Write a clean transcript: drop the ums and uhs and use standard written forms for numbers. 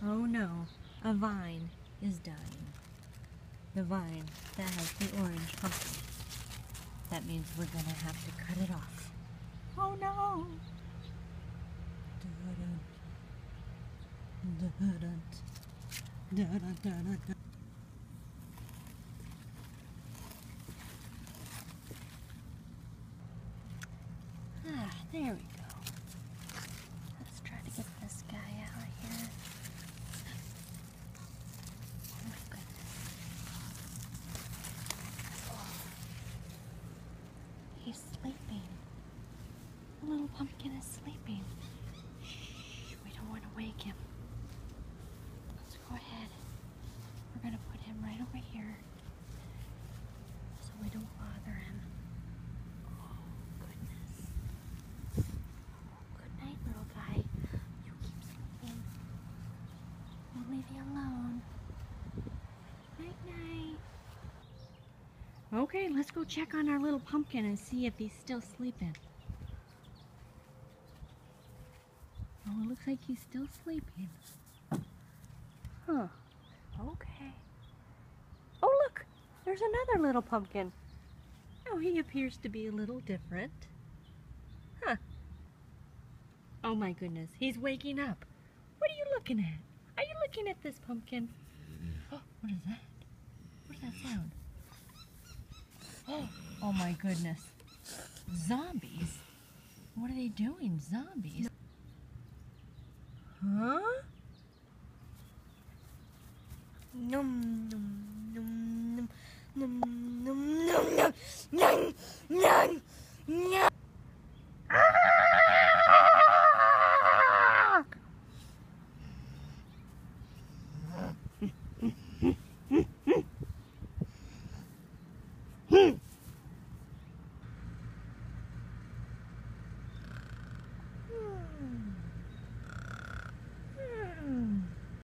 Oh no, a vine is dying. The vine that has the orange pumpkin. That means we're gonna have to cut it off. Oh no! Ah, there we go. Let's try to get this guy out of here. Oh my goodness. Oh. He's sleeping. The little pumpkin is sleeping. Shh, we don't want to wake him. Let's go ahead. We're going to put him right over here so we don't bother him. Oh, goodness. Good night, little guy. You keep sleeping. We'll leave you alone. Night, night. Okay, let's go check on our little pumpkin and see if he's still sleeping. Oh, it looks like he's still sleeping. Huh. Okay. Oh, look! There's another little pumpkin. Oh, he appears to be a little different. Huh. Oh my goodness, he's waking up. What are you looking at? Are you looking at this pumpkin? Oh, what is that? What does that sound? Oh my goodness. Zombies? What are they doing? Zombies? Huh? Num num num num num num num num num num.